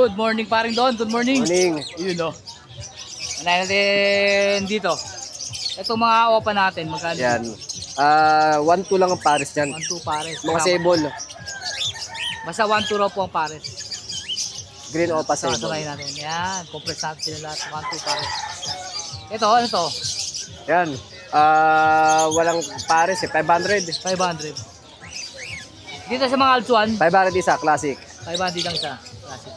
Good morning paring Don. Good morning. Morning. Yun o. Ano natin dito? Itong mga opa natin, magkano? Yan. 1-2 lang ang pares dyan. 1-2 pares. Mga sable. Basta 1-2 raw po ang pares. Green opa sable. Sakasakay natin. Yan. Compress natin sila lahat. 1-2 pares. Ito, ano to? Yan. Walang pares eh. 500. 500. Dito sa mga Altuan, 500 isa. Classic. 500 lang siya. Classic.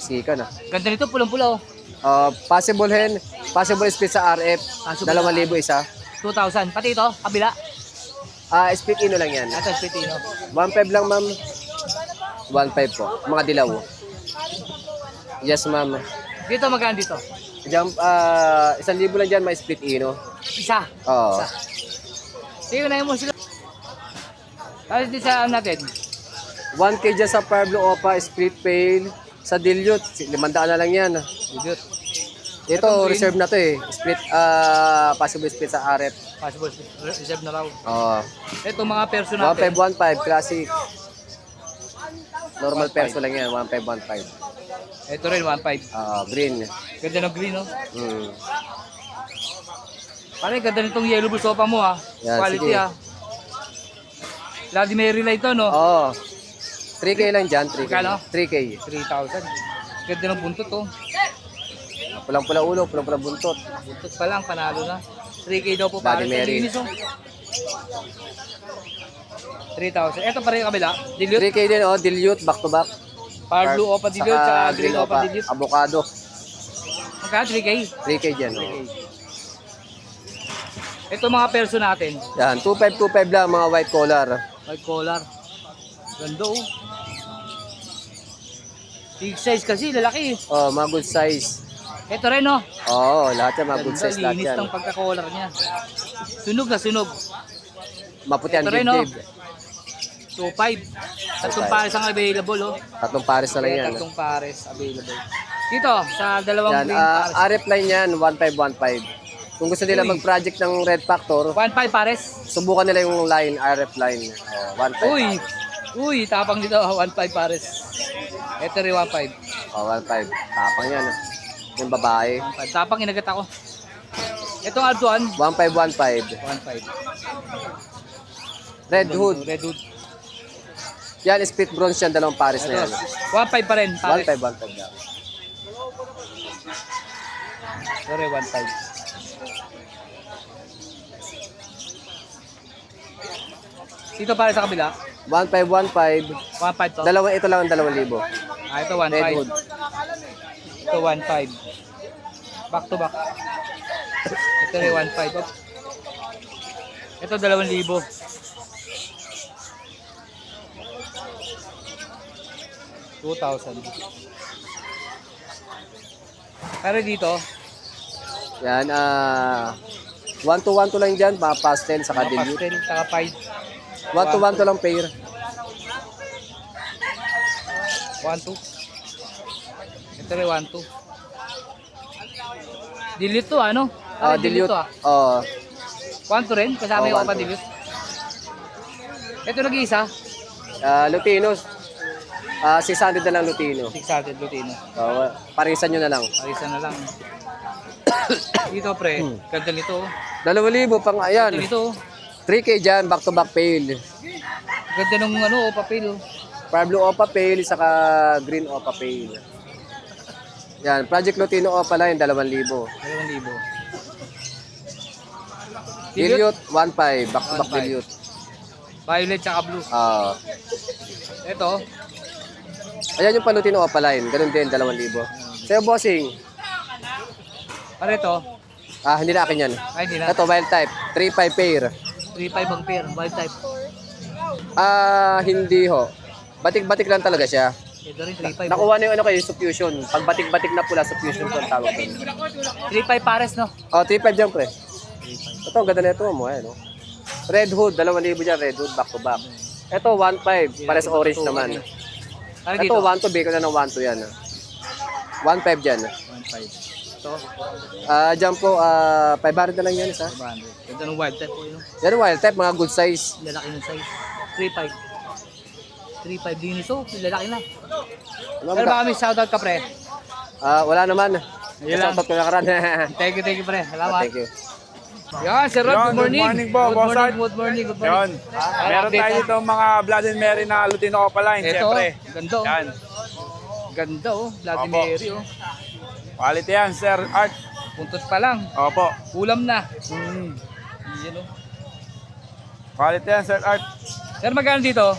Sika na. Ganda nito, pulang-pula oh. Possible hen. Possible split sa RF. Possible 2,000 isa. 2,000. Pati ito, kabila. Split ino lang yan. Ito, Spitino. 1.5 lang ma'am. 1.5 po. Mga dilaw. Yes ma'am. Dito, magkano dito? Diyan, 1,000 lang dyan. May split ino. Isa. Oo. Isa. Sige, unahin mo sila. Tapos dito sa ano natin? 1K dyan sa Pablo Opa. Split pail. Sa dilute. 500 na lang yan. Dilute. Ito, reserve na to eh. Split, possible split sa RF. Possible reserve na raw. Oo. Ito mga perso natin. 1515, classic. Normal perso lang yan, 1515. Ito rin, 1.5. Green. Ganda ng green, no? Hmm. Pare, ganda nitong yellow bull sopa mo, ha? Yan, Quality, sige. ha? Ladi may relay ito, no? Oo. 3K lang dyan, 3K. Magkano? 3K. 3,000. Ganda ng buntot, oh. Pulang-pula ulo, pulang-pula buntot. Buntot pa lang, panalo na. 3K daw po, pare. Bloody Mary. Linis, oh. 3,000. Ito pa rin yung kabila. Dilute. 3K din, oh, dilute, back to back. Power blue opa dilute, tsaka green opa dilute. Avocado. Magkano? 3K? 3K dyan, 3K. oh. Ito mga perso natin. Yan, 2525 lang, mga white collar. White collar. Ganda, oh. Big size kasi, lalaki. Oh, mga good size. Ito rin, no? Oo, lahat yan, mga good Ganda, size lahat linis yan. ng pagka-collar niya. Sunog na sunog. Maputi ang Ito rin, no? dibdib. 2.5. Tatlong pares ang available, oh. Tatlong pares na lang yan. Tatlong pares available. Dito, sa dalawang Yan, green pares. RF line yan, 1515. Kung gusto nila Uy. mag-project ng Red Factor, 1.5 pares. subukan nila yung line, RF line. 15. Uy! Uy, tapang dito, 1.5 pares. Ito rin 1.5. 15. Tapang yan. Yung babae. 1.5. Tapang inagat ako. Itong Altuan, 1515. 1.5. Red Hood. Red Hood. Yan, split bronze yan, dalawang pares na yan. 1.5 pa rin, pares. 1515 lang. Sorry, 1.5. Dito pare sa kabila, 1515. 1.5 to. Dalawa, ito lang ang 2,000. Ito Red Hood. 1.5. Ito 1.5. Back to back. Ito rin 1.5. Oh. Ito 2,000. $2,000. Pero dito, Yan, 1 to 1 to lang dyan, mga pastel sa mga dilute. pastel, saka 5. 1 to 1 to lang pair. 1-2. Ito rin 1-2. Dilute to ano? Dilute. to ah. 1-2 rin, kasama yung 1-2. opa dilute. Ito nag-iisa, Lutinos. 600 na lang Lutino. 600 Lutino. Parisan nyo na lang. Parisa na lang. Dito pre, ganda nito. 2,000 pang ayan. Ganda nito. 3K dyan, back to back pail. Ganda nung ano, papel. Pablo Opa pail, saka green Opa pail. Yan, Project Lutino Opa line, 2,000. 2,000. Dilute, 1.5, back to back 1.5. dilute. Violet tsaka blue. Ito, Ayan yung Palutino Opa line, ganun din, 2,000. Sa'yo, bossing. pare ito. Hindi na akin yan. Ay, hindi na. Ito, wild type, 3.5 pair. 3.5 ang pair, wild type. Hindi ho. Batik-batik lang talaga siya. Ito rin 3.5. Nakuha na yung ano kayo, suffusion. Pag batik-batik na pula, suffusion po ang tawag doon. 3.5 pares, no? 3.5 dyan, pre. Ito, ang ganda na ito mo, no? Red Hood, 2,000 dyan, Red Hood, back to back. Ito, 1.5, pares orange naman. Ano Ito, dito? 1.2, bacon na ng 1.2 yan. 1.5 dyan. 1.5. Ito, Dyan po, 500 na lang yan, isa. 500. Ganda ng wild type po yun. Yan, wild type, mga good size. Lalaki ng size. 3.5. 3.5 linis. So, lalaki na. Ano Pero baka may shoutout ka, pre. Wala naman. Yun lang. Shoutout ko na karan. Thank you, pre. Salamat. Thank you. Yan, Sir Rod, Yun, good morning. good morning po, Good Boss morning, Art. good morning, good Yun. morning. Meron update tayo na. dito mga Blood and Mary na Lutino Opaline, Ito, syempre. ganda oh. Yan. Ganda oh, Bloody Opo. Mary oh. Quality yan, Sir Art. Puntot pa lang, Opo. ulam na. Mm. Yan oh. Quality yan, Sir Art. Sir, magkano dito?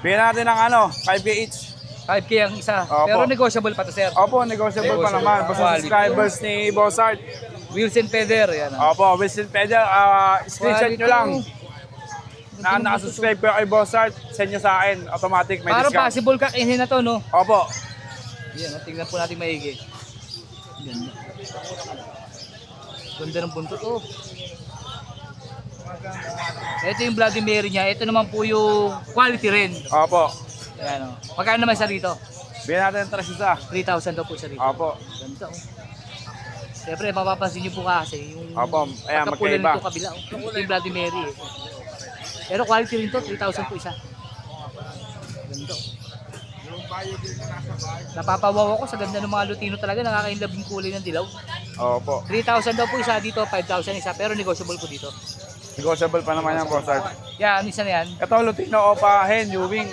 Bigyan natin ng ano, 5K each. 5K ang isa. Opo. Pero negotiable pa to, sir. Opo, negotiable pa naman. Basta Quality. subscribers ni Boss Art. Wheels and feather, yan oh. Opo, visit pedal. Screenshot nyo lang. Na nakasubscribe kayo kay Boss Art, send nyo sa akin. Automatic, may Para discount. possible kakainin na to, no? Opo. Yan, oh, tingnan po natin maigi. Ganda. Ganda ng buntot, oh. Ito yung Bloody Mary niya. Ito naman po yung quality rin. Opo. Yan, oh. Magkano naman sa rito? Bigyan natin ng 3 isa. 3,000 daw po sa rito. Opo. Ganda, oh. Siyempre, mapapansin niyo po kasi yung Opo, ayan, pagkapulan magkaiba. nito kabila. Oh. Ito yung Bloody Mary, eh. Pero quality rin to, 3,000 po isa. Ganda, oh. Napapawaw ako sa ganda ng mga Lutino talaga, nakakainlab yung kulay ng dilaw. Opo. 3,000 daw po isa dito, 5,000 isa, pero negotiable po dito. Negotiable pa naman yan, Boss Art. Yan, isa na yan. Ito, Lutino Opa Hen, Ewing.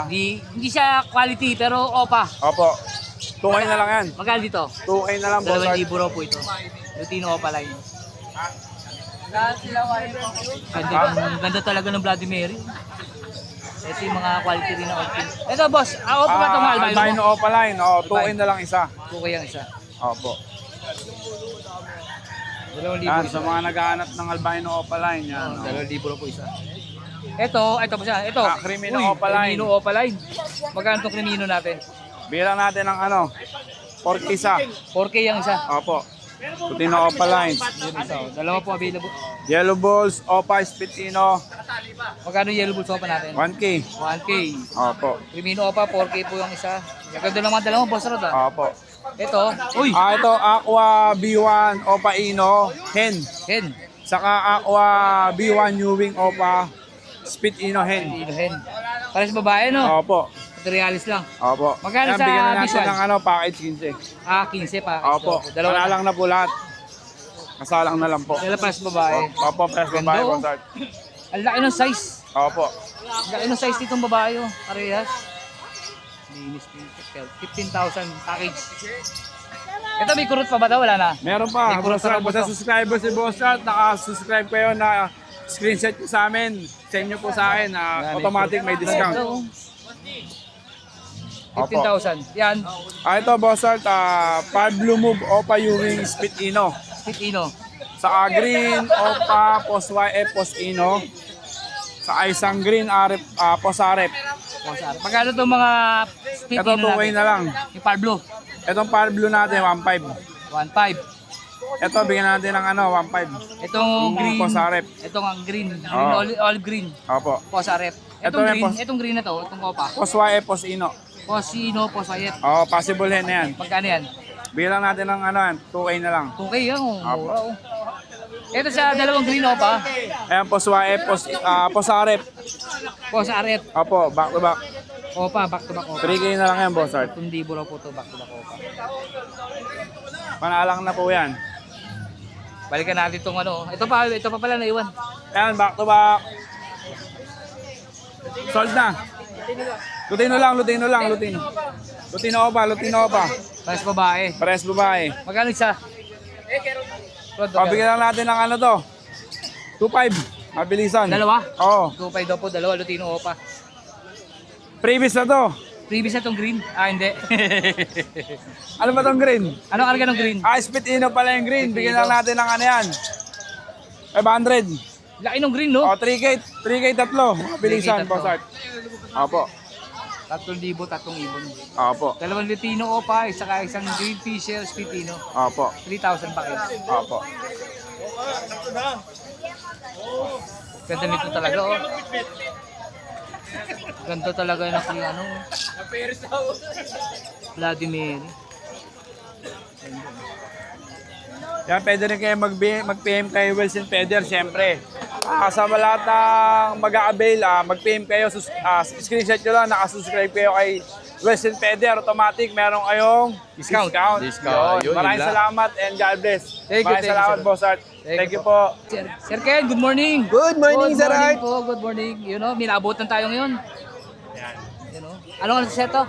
Hindi siya quality, pero opa. Opo. 2K na lang yan. Magkano dito? 2K na lang, Boss Art. 2,000 raw po ito. Lutino opa line. Ganda talaga ng Bloody Mary. Ito yung mga quality rin na open. Ito boss, opa ba itong albino Albino mo? Opa line. Oh, 2K na lang isa. Okay ang isa. Opo. 2,000 Yan, isa. sa mga naghahanap ng albino Opa line. Yan. 2,000 raw po isa. Ito po siya. Ito. Crimino Uy, Opa line. Crimino opa line. Magkano itong Crimino natin? Bilang natin ng ano, 4K isa. 4K ang isa. Opo. Lutino Opa line. Yun isa. Dalawa po available. Yellow Balls, Opa Spitino, Magkano yellow bulls opa natin? 1K. 1K. Opo. Crimino opa, 4K po yung isa. Ganda naman dalawa, boss Rod ah. Opo. Ito, uy, Ito, Aqua B1 Opa Ino, Hen. hen. Saka Aqua B1 Ewing Opa Spit Ino Hen. Hen. Para sa babae, no? Opo. Materialis lang. Opo. Magkano Yan, sa bigyan na natin visual? ng ano, package 15. 15 pa. Opo. Dalawa Wala lang. lang na po lahat. Kasalang na lang po. Dalawa para sa babae. Opo, press Ganda, babae oh. Boss Art. Ang laki ng size. Opo. Ang laki ng size nitong babae, oh. Parehas. Linis dito. 15,000 package. Ito, may kurot pa ba daw? Wala na. Meron pa. May kurot Boss Art, pa basta to. subscriber si Boss Art, naka-subscribe kayo na screenshot nyo sa amin. Send nyo po sa akin. Automatic may discount. Ito, oh. Opo. 15,000. Yan. Ito Boss Art, Pablo Move Opa Ewing Spit Ino. Pitino. Sa green, Opa, Post YF, Post Ino. Sa isang green, Arep, Post Arep. Magkano itong mga Ito, Pitino 2K na lang. Yung Pablo. Itong Pablo natin, 1.5. 1.5. Ito, bigyan natin ng ano, 1.5. Itong green. Post Arep. Itong ang green. Oo. Olive green. Opo. Posa rep. Ito Itong yung green. pos- Itong green na to. Itong kopa. Post YF, Post Ino. Posino, posayet. Possible hen na yan. Magkano yan? Bigyan natin ng ano, 2K na lang. 2K yan. Oh. Apo. Mura oh. Ito sa dalawang green opa. Ayan, Post YF, Post Arep. Posa rep. Opo, back to back. Opa, back to back opa. 3K na lang yan, Boss Art. 1,000 raw po to back to back opa. Panalang na po yan. Balikan natin itong ano. Ito pa pala naiwan. Ayan, back to back. Sold na. Lutino lang. Lutino Opa. Pares babae. Pares babae. Magkano isa? Rod, Pabigyan lang natin ng ano to. 2.5. Mabilisan. Dalawa? Oo. 2.5 daw po. Dalawa. Lutino opa. Previous na to. Previous na itong green? Hindi. Ano ba tong green? Ano karga ng green? Spit Ino pala yung green. Bigyan lang natin ng ano yan. 500. Laki ng green, no? 3K tatlo. Mabilisan, 3K tatlo. Boss Art. Opo. 3,000, 3,000 ibon. Opo. Dalawang Lutino opa, saka isang green fisher Spitino. Opo. 3,000 pa kayo. Opo. Ganda nito talaga, oh. Ganda talaga yung ano. Bloody Mary. Yan, pwede rin kayo mag-PM kay Wilson Peder, siyempre. Sa lahat ng mag-a-avail, mag-PM kayo, screenshot nyo lang, nakasubscribe kayo kay Western Feder Automatic, meron kayong discount. Yun. Maraming salamat and God bless. Thank you, Maraming salamat, sir. Boss Art. Thank you po. Sir Ken, good morning. Good morning, Sir Art. Po, good morning. You know, minabutan tayo ngayon. You know, ano sa seto?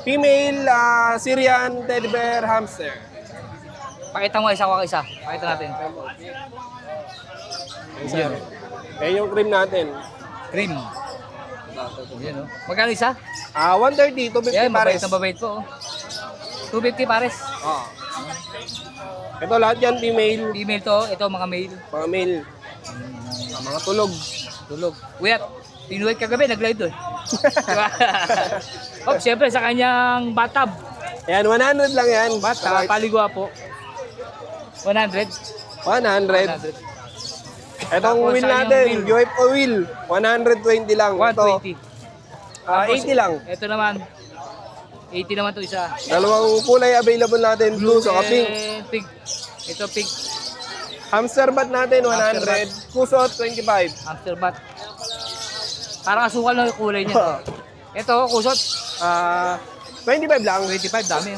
Female Syrian teddy bear hamster. Pakita mo isa ko isa. Pakita natin. Yan. Yan yung cream natin. Cream. Yan, no? Magkano isa? 130, 250 Yan, mabait pares. na mabait po. 250 pares. Oh. Ito lahat yan female. Female to, ito mga male. Mga male. Mga tulog. Tulog. Uyat, pinuwit kagabi, nag-live doon. Diba? Oh, siyempre sa kanyang bathtub. Yan, 100 lang yan. Bathtub, paligwa po. 100. 100. Itong Tapos wheel sa natin, yung wheel. UFO wheel, 120 lang. 120. Ito, 80 lang. Ito naman, 80 naman to isa. Dalawang kulay available natin, blue saka pink. and pink. Ito pink, Hamster bat natin, Hamster 100. Pusot, 25. hamster bat. Parang asukal na yung kulay niya. Ito, kusot, 25 lang. 25, dami.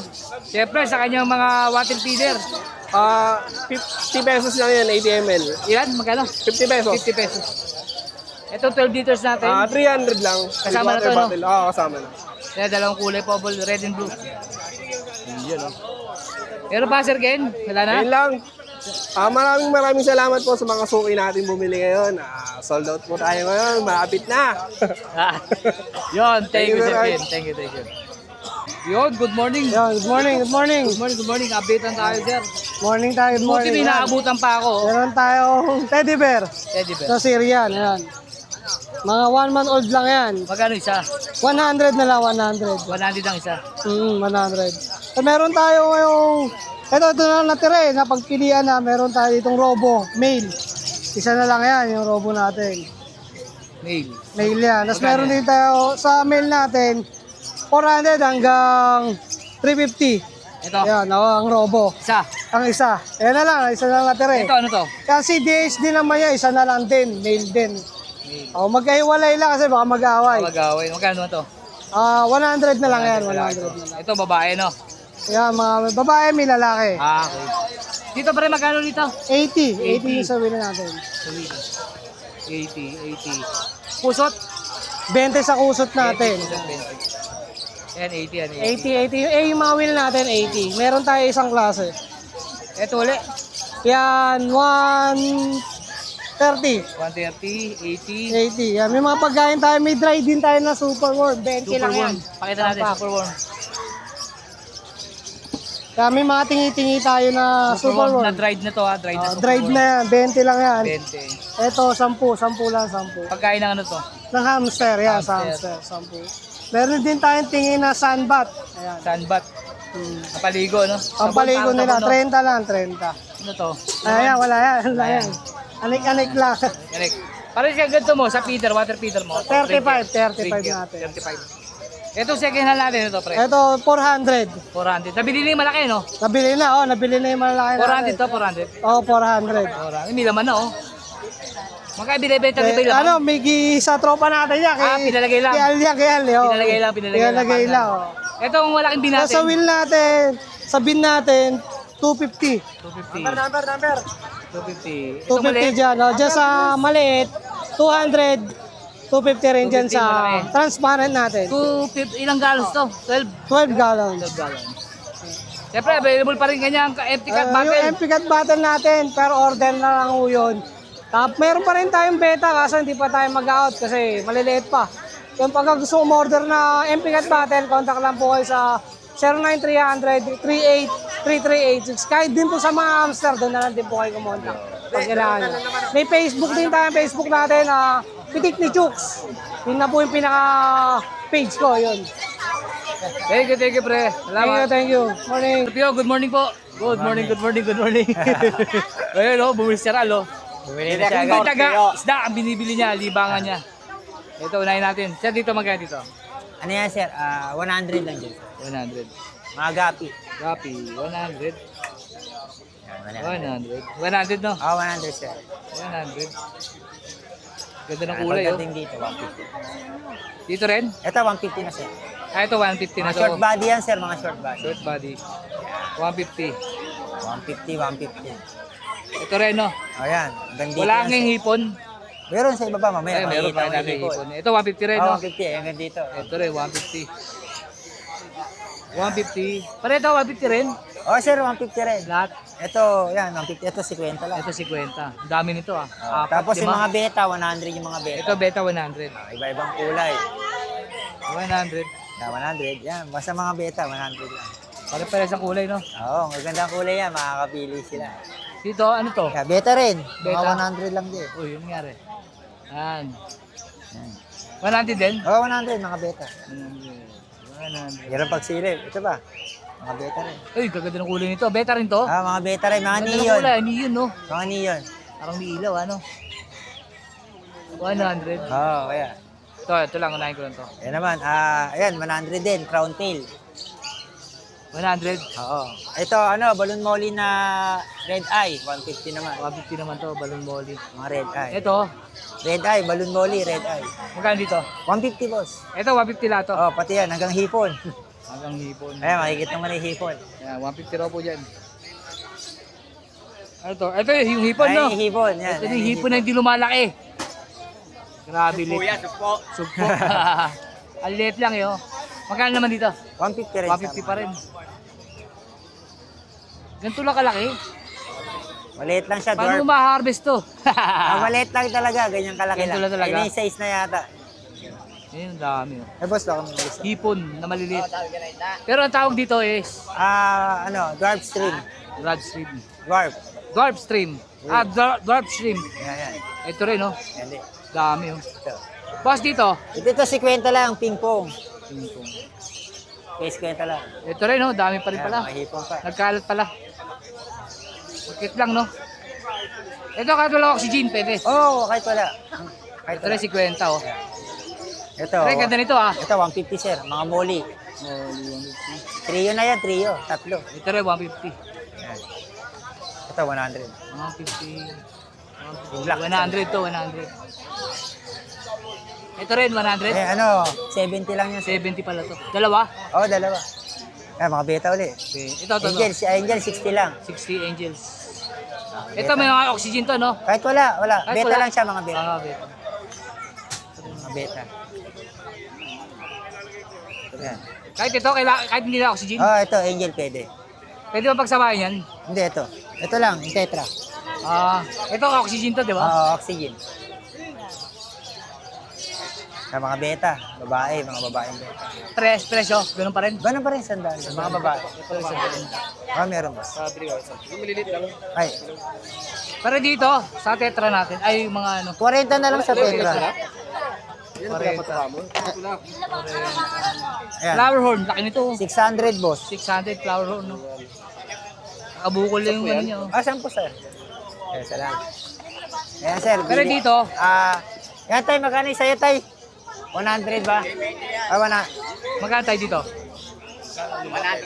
Siyempre, sa kanyang mga water feeder. 50 pesos lang yan, 80 ml. Ilan? Magkano? 50 pesos. 50 pesos. Ito, 12 liters natin. 300 lang. Kasama na Water to, no? bottle. Oo, kasama na. Kaya dalawang kulay po, red and blue. Yan, no? Pero pa, Sir Ken? Wala na? Ayun lang. Maraming salamat po sa mga suki natin bumili ngayon. Sold out po tayo ngayon. Malapit na. Yun, thank you, Thank you, Sir Sir. Ken. Thank you. Yun, good morning. Good morning. Good morning. Updatean tayo, Sir. Morning tayo, good Buti morning. may naabutan pa ako. Meron tayong teddy bear Teddy bear. sa Syrian. Ayan. Mga 1 month old lang yan. Magkano isa? 100 na lang, 100. 100 ang isa. 100. So meron tayo ngayong, ito na lang natira eh, napagpilian na. Meron tayo ditong robo, male. Isa na lang yan, yung robo natin. Mail. Male yan. Tapos Magkano meron yan? din tayo sa male natin, 400 hanggang 350. Ito. Yan, ang robo. Isa. Ang isa. Yan na lang, isa na lang natira eh. Ito, ano to? Kasi DH din naman yan, isa na lang din, male din. Mail. O, magkahiwalay lang kasi baka mag-aaway. Magawin. Magkano naman to? 100 na lang yan, 100 Wala na ito. lang. Ito, babae, no? Yan, mga babae, may lalaki. Okay. Dito pa rin magkano dito? 80 yung sabihin natin. 80. Pusot? 20 sa kusot natin. 20. Yan, 80 yan. 80. Yung mga wheel natin, 80. Meron tayo isang klase. Ito ulit. Yan, 130. 130, 80. 80. Yan, may mga pagkain tayo. May dry din tayo na super warm. 20 lang yan. Pakita natin, Isang pack. super warm. Kaya may mga tingi-tingi tayo na super warm. Na dried na to ha, dried na super Dried warm. na yan, 20 lang yan. 20. Ito, 10 lang, 10. Pagkain ng ano to? Ng hamster, yan, sa Hamster. hamster, 10. Meron din tayong tingin na sunbat. Ayan. Sandbat. Napaligo, no? Ang paligo Sabon, nila, parang sabon, 30 lang, 30. no? Ano to? Ayan, wala yan, wala yan. Anik-anik lang. Correct. Parang siya ganito mo, sa Peter, water Peter mo. 35 Trinket. natin. 35. Ito second hand natin ito, pre. Ito, 400. 400. Nabili na yung malaki, no? Nabili na yung malaki 400 natin. to, 400. Oo, 400. 400. May laman na, oh. Magkabili-benta rin ba yung laman? Ano, may sa tropa natin yan. Pinalagay lang. Kay Ali, oh. Pinalagay lang. Pinalagay lang, oh. Ito ang malaking bin natin. Sa wheel natin, sa bin natin, 250. 250. 250. Ito 250 maliit. dyan, oh. Dyan sa maliit, 200, 250 rin dyan 250 sa malaki. transparent natin. 250. Ilang gallons to? 12 gallons. 12 gallons. Siyempre, available pa rin kanyang empty cut Yung bottle. MP cut bottle natin, pero order na lang ho yun. Meron pa rin tayong beta kaso hindi pa tayo mag-out kasi maliliit pa. Yung pagka gusto mo order na MP cut bottle, contact lang po kayo sa 09300-38-3386. Kahit din po sa mga hamster, doon na lang din po kayo kumontak. Pag kailangan nyo. May Facebook din tayo, Facebook natin, Pitik ni Chooks. Yun na po yung pinaka-page ko, yun. Thank you, pre. Salamat. Thank you. Morning. Pio, good morning po. Good morning. Ayun, oh, bumili si Ral, oh. Bumili na siya agad. Taga, isda ang binibili niya, libangan niya. Ito, unahin natin. Sir, dito magkano dito? Ano yan, sir? 100 lang dyan. 100. Mga gapi. Gapi, 100. 100. 100 no? 100 sir. 100. Ganda ng kulay oh. Pagdating dito, 150. Dito rin? Ito, 150 na sir. Ah, ito 150 na Mga to. short body yan sir, mga short body. Short body. 150. 150. Ito rin no? Ayan, ganda Wala ang hipon. Meron sa iba pa mamaya. Ay, meron pa makikita mo natin yung hipon. hipon. Ito 150 rin no? 150, ayan dito. Ito rin 150. 150. Pareto 150 rin. Oh sir, 150 rin. Lahat. Ito, yan, 150. Ito, 50 lang. Ito 50. Ang dami nito ah. Oh, Apat, tapos yung lima. mga beta, 100 yung mga beta. Ito beta 100. Iba-ibang kulay. 100. Yeah, 100. Yan, basta mga beta, 100 lang. Pare-pares ang kulay no? Oo, magandang kulay yan. Makakapili sila. Dito ano to? Kaya beta rin. Beta. Mga 100 lang din. Uy, yung nangyari. Yan. Yan. 100 din? Oo, 100 mga beta. 100. Hirap pagsilip. Ito ba? Mga beta rin. Uy, kaganda ng kulay nito. Beta rin to? Mga beta rin. Mga Ganda ng neon. kulay. Neon no? Mga neon. Parang may ilaw ano? 100. Oo, kaya. Ito lang. Unahin ko lang to. Yan naman. Ayan, 100 din. Crown tail. 100. Oo. Ito, balloon molly na red eye. 150 naman. 150 naman to. Balloon molly. Mga red eye. Ito. Red eye, balloon molly, red eye. Magkano dito? 150 boss. Ito 150 lahat to. Oh, pati yan, hanggang hipon. Hanggang hipon. Ayan, makikita mo na yung hipon. Ayan, 150 raw po dyan. Ano to? Ito yung hipon no? Ay, hipon. Yan. Ito yung hipon na hindi lumalaki. Grabe lit. Sugpo. Sugpo. Ang liit lang yun. Magkano naman dito? 150 rin. 150 pa rin. Ganito lang kalaki. Maliit lang siya, Paano dwarf. mo ma-harvest to? Maliit lang talaga, ganyan kalaki Ganito lang. lang talaga? Yun yung size na yata. Yun, ang dami. Oh. Eh, boss, baka may isa. Hipon na maliliit. Pero ang tawag dito is Dwarf stream. Rod stream. Dwarf. Dwarf stream. Dwarf stream. Yan, yan. Ito rin, oh. Yan din. Dami, oh. Ito. Boss dito. Ito 50 lang, ping pong. Case 50 lang. Ito rin, oh. Dami pa rin Yan, pala. mga hipon pa. Nagkalat pala. Bakit lang, no? Ito, kahit wala oxygen, pwede. Oh, kahit wala. Kahit Ito wala. rin 50, oh. Ito. Ito, ganda nito, ah. Ito, 150 sir. Mga molly. Trio na yan, trio. Tatlo. Ito rin, 150. Yan. Ito, 100. 150. Black. 100 to, 100. Ito rin, 100. 70 lang yan sir. 70 pala to. Dalawa? Oh, dalawa. Yan, mga beta ulit. Okay. Ito. Angel, si Angel 60 lang. 60 angels. Ito, may mga oxygen to, no? Kahit wala. Kahit Beta wala. lang siya, mga beta. Ah, beta. Mga beta. Yan. Kahit ito, kahit hindi na oxygen. Oh, ito, Angel pwede. Pwede ba pagsamahin yan? Hindi, ito. Ito lang, yung tetra. Ito oxygen to, di ba? Oo, oxygen. Sa mga beta, babae, mga babaeng beta. Presyo, ganun pa rin. Gano'n pa rin sandal. Mga babae. Ito rin sa ganun. Meron ba? Ay, Pero dito, sa tetra natin, ay yung mga ano. 40 na lang sa tetra. 40. Ayan. Flower horn, laki nito. 600 boss. 600 flower horn, no? Nakabukol lang yung ano niya. Oh. Saan po sir? Ayan, salamat. Ayan sir. Pero bili- dito, yan tay, magkano yung sa'yo tay? 100 ba? magkano tayo dito?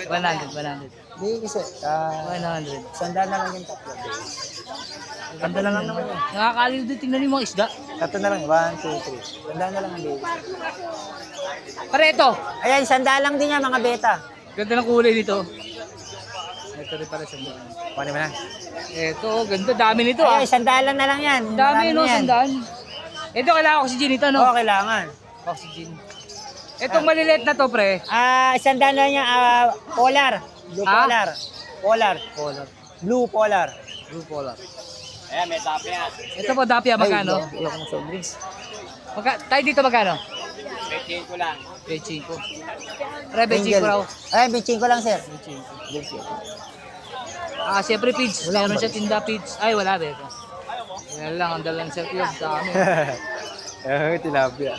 100. Hindi kasi. 100. Sandal na lang yung tatlo. Ganda lang naman. Nakakaliw din, tingnan yung mga isda. Tatlo na lang. 1, 2, 3. Sandal na lang ang baby. Para ito, Ayan, sandal lang din yan mga beta. ganda ng kulay nito. Ito rin para sandaan. Kunin mo na. Ito, ganda, dami nito ah. Ay, sandalan na lang yan. Dami Marami no, na yan. sandaan. Ito, kailangan oxygen ito, no? Oo, kailangan. Oxygen. Itong maliliit na to, pre. Sandal na niya, polar. Blue Ah? polar. Polar. Polar. Blue polar. Blue polar. Ayan, may dapya. Ito po, dapya, magkano? Ay, yung soft drinks. Tayo dito magkano? 25 lang. 25. Pre, 25 raw. Ay, 25 lang, sir. 25. Siyempre, pids. Meron siya tinda pids. Ay, wala dito. Yan lang, ang dalang sir yun. Dami. Tilapia.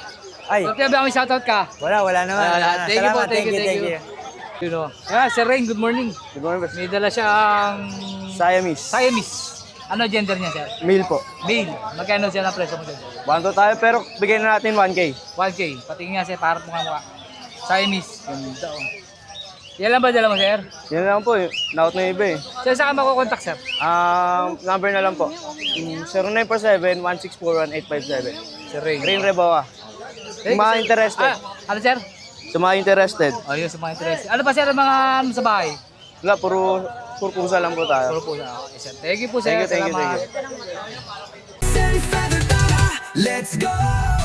Ay, Pati ba may shoutout ka? wala naman. Wala. Thank you po, Salamat, thank you. You know. Sir Rain, good morning. Good morning, boss. May dala siyang Siamese. Siamese. Ano gender niya, sir? Male po. Male. Magkano siya na presyo mo dyan? 1 tayo pero bigyan na natin 1K. 1K. Patingin nga siya, parang mukha. Siamese. Ganda, oh. Yan lang ba dala mo, sir? Yan lang po, naut na iba eh. Sir, saan ka makukontak, sir? Number na lang po. 0947-164-1857. Sir Ray. Rain Reboa. Sa mga interested. Ano, sir? Sa mga interested. Ayun, sa mga interest. Ano pa, sir, ang mga ano sa bahay? Wala, puro pusa lang po tayo. Puro po na. Okay, sir. Thank you po, sir. Thank you, thank you, Salamat. thank you. Let's go!